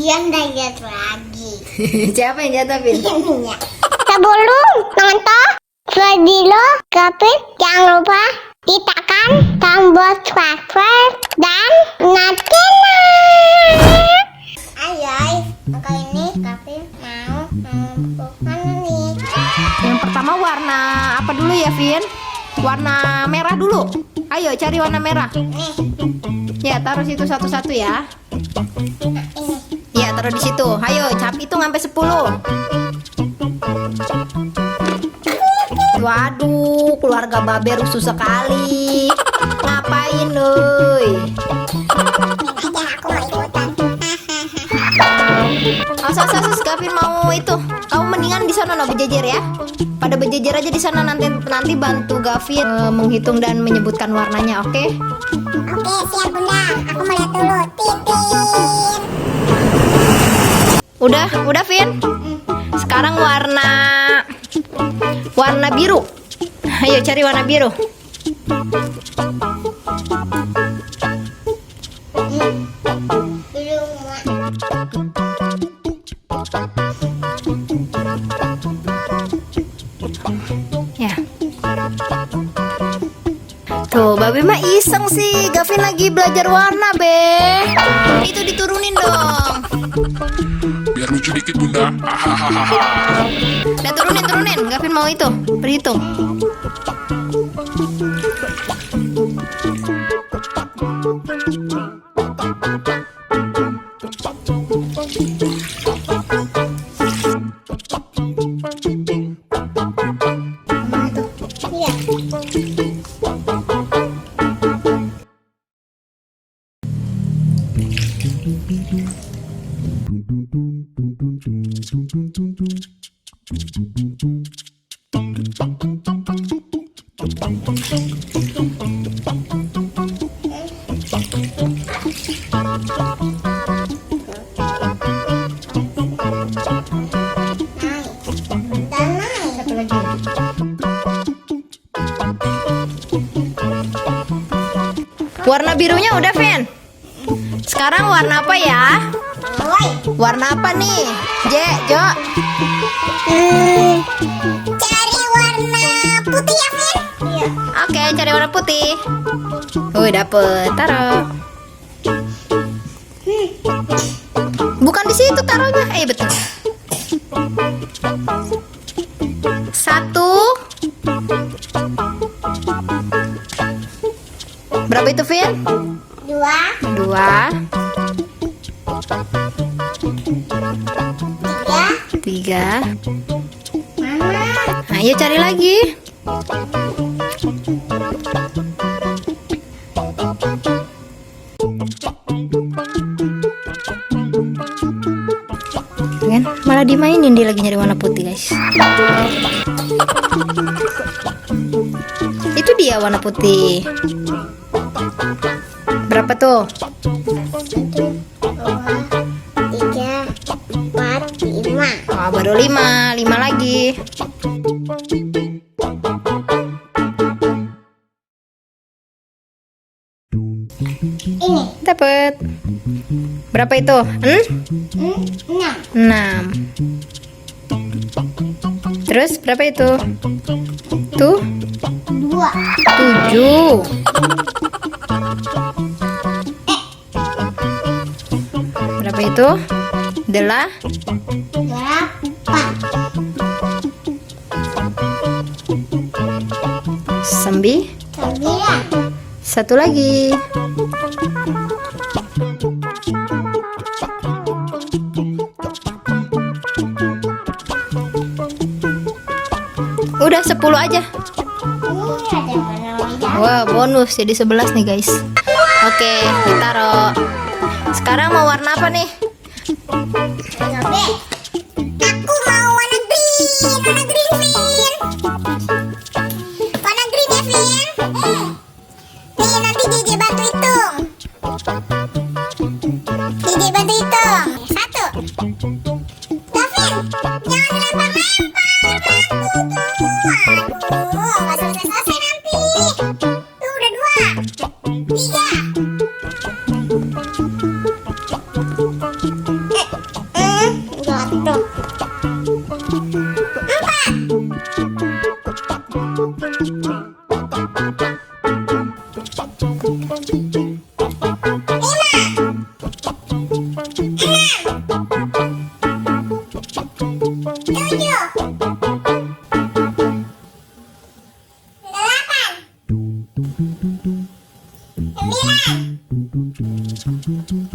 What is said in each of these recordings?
Ian udah jatuh lagi. Siapa yang jatuh, Vin? Iannya. Sebelum nonton video Gavin, jangan lupa ditekan tombol subscribe dan nyalakan. Ayo guys, kali ini Gavin mau mana nih? Yang pertama warna apa dulu ya, Vin? Warna merah dulu. Ayo cari warna merah. Nih, Ya, taruh situ satu-satu ya. ini. Ya, taruh di situ. Ayo, hitung sampai 10. Waduh, keluarga Babe rusuh sekali. Ngapain, Nuy? Aja aku mau ikutan. Asus, Gavin mau itu. Kamu mendingan di sana berjejer ya. Pada berjejer aja di sana, nanti bantu Gavin menghitung dan menyebutkan warnanya, oke? Oke, siap Bunda. Aku mau lihat dulu. Titin. Udah, Vin. Sekarang warna biru. Ayo cari warna biru. Ya. Tuh, Babe mah iseng sih. Gavin lagi belajar warna, Be. Itu diturunin dong. Biar lucu dikit bunda. Hahaha. Udah turunin. Gavin mau itu, berhitung. Iya. Satu lagi. Warna birunya udah, Vin. Sekarang warna apa ya? Woi. Warna apa nih? Jo. Cari warna putih ya, Vin? Iya. Oke, cari warna putih. Dapet. Taruh. Bukan di situ taruhnya. Betul. 1. Berapa itu, Vin? 2, 2, 3. 3. Mama. Ayo cari lagi. Kan malah dimainin, dia lagi nyari warna putih, guys. Itu dia warna putih. Berapa tuh? 1, 2, 3, 4, 5. Oh, baru 5 lagi. Ini. Dapat. Berapa itu? 6. 6. Terus berapa itu? Tuh, 2. 7. Berapa itu? 8. 9. 9. Satu lagi. Udah 10 aja. Ada warna merah. Wah, bonus jadi 11 nih, guys. Oke, ditaruh. Sekarang mau warna apa nih? Warna B. Aku mau warna green. Warna green, Vin. Warna green ya, Vin. Nih, nanti JJ bantu hitung. JJ bantu hitung. 1. Gavin, jangan lempar-lempar. Aduh, nggak selesai-selesai nanti. Tuh, udah 2. 3. Udah,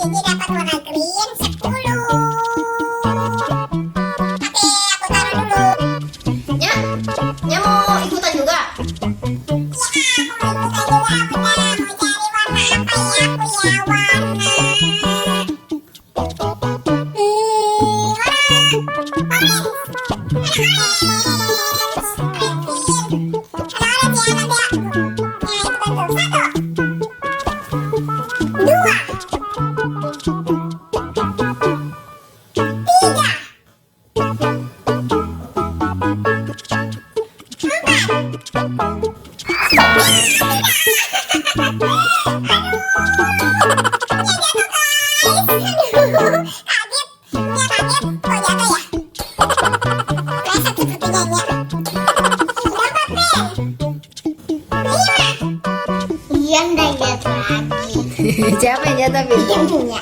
Gigi dapat warna green 10. Oke, aku taruh dulu. Nya mau ikutan juga? Ian udah jatuh lagi. Siapa yang jatuh, Vin? Ian punya.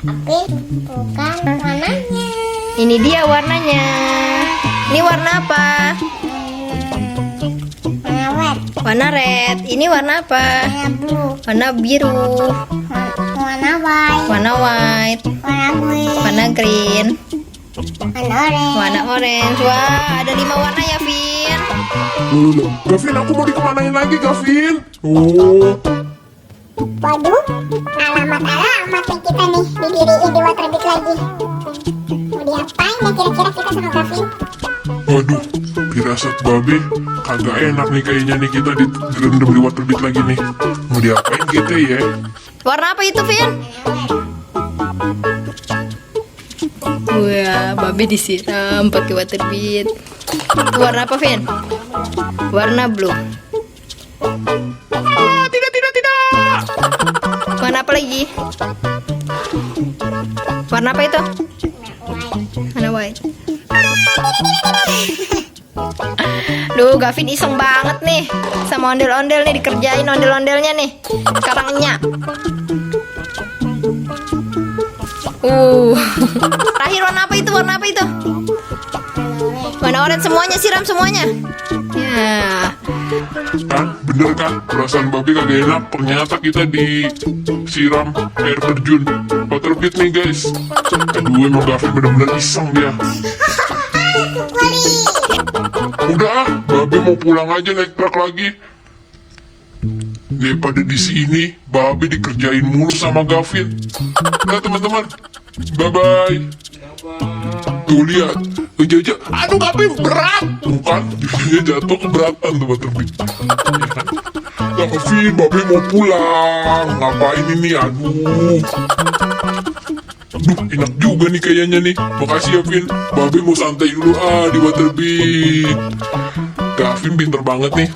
Bukan warnanya. Ini dia warnanya. Ini warna apa? Warna red, Warna red. Ini warna apa? warna blue, Warna biru. warna white, Warna white. warna green, Warna green. warna orange. Warna orange. Wah, ada 5 warna ya, Vin. Loh, Gavin, aku mau dikemanain lagi, Gavin? Oh, Waduh, alamat nih kita nih didiriin di Waterbit lagi. Mau diapain ya kira-kira kita sama Gavin? waduh, firasat babe kagak enak nih kayaknya nih kita direndam di Waterbit lagi nih. Mau diapain kita ya? Warna apa itu, Vin? Wah, babe disiram pakai waterbit. Warna apa, Vin? Warna blue. Tidak. Warna apa lagi? Warna apa itu? Warna white. Duh, Gavin iseng banget nih sama ondel-ondel nih, dikerjain ondel-ondelnya nih. Sekarang Nya. Terakhir warna apa itu? Warna apa itu? Warna oranye semuanya, siram semuanya. Ya. Kan, bener kan? Perasaan babe kagak enak. Ternyata kita disiram air terjun Waterbit nih guys. Aduh, emang Gavin bener-bener iseng dia. Udah ah, babe mau pulang aja naik truk lagi. Daripada di sini, babe dikerjain mulu sama Gavin. Nah teman-teman, bye-bye. Tuh lihat, Jaja, aduh Gavin berat. Bukan, dia jatuh keberatan tuh Waterbit. Ya kan? Gavin, babe mau pulang. Ngapain ini, aduh. Duh, enak juga nih kayaknya nih. Makasih ya, Vin. Babe mau santai dulu di Waterbit. Gavin pinter banget nih.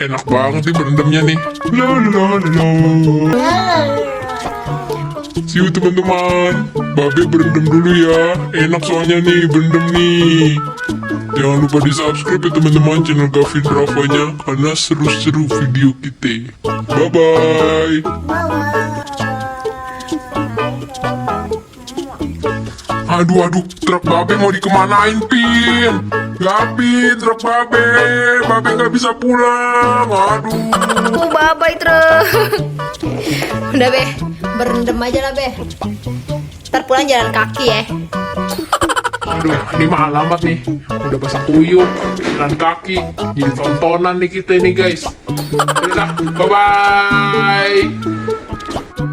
Enak banget nih berendamnya nih. See you teman-teman. Babe berendam dulu ya. Enak soalnya nih berendam nih. Jangan lupa di subscribe ya teman-teman channel Gavin Bravanya, karena seru-seru video kita. Bye-bye. Aduh, truk babe mau dikemanain, Pin? Gavin, truk babe nggak bisa pulang. Aduh. Bye-bye truk. Udah be, berendam aja lah be. Ntar pulang jalan kaki ya. Aduh, ini mah alamat nih. Udah basah kuyup, jalan kaki. Jadi tontonan nih kita ini guys. Udah, bye-bye.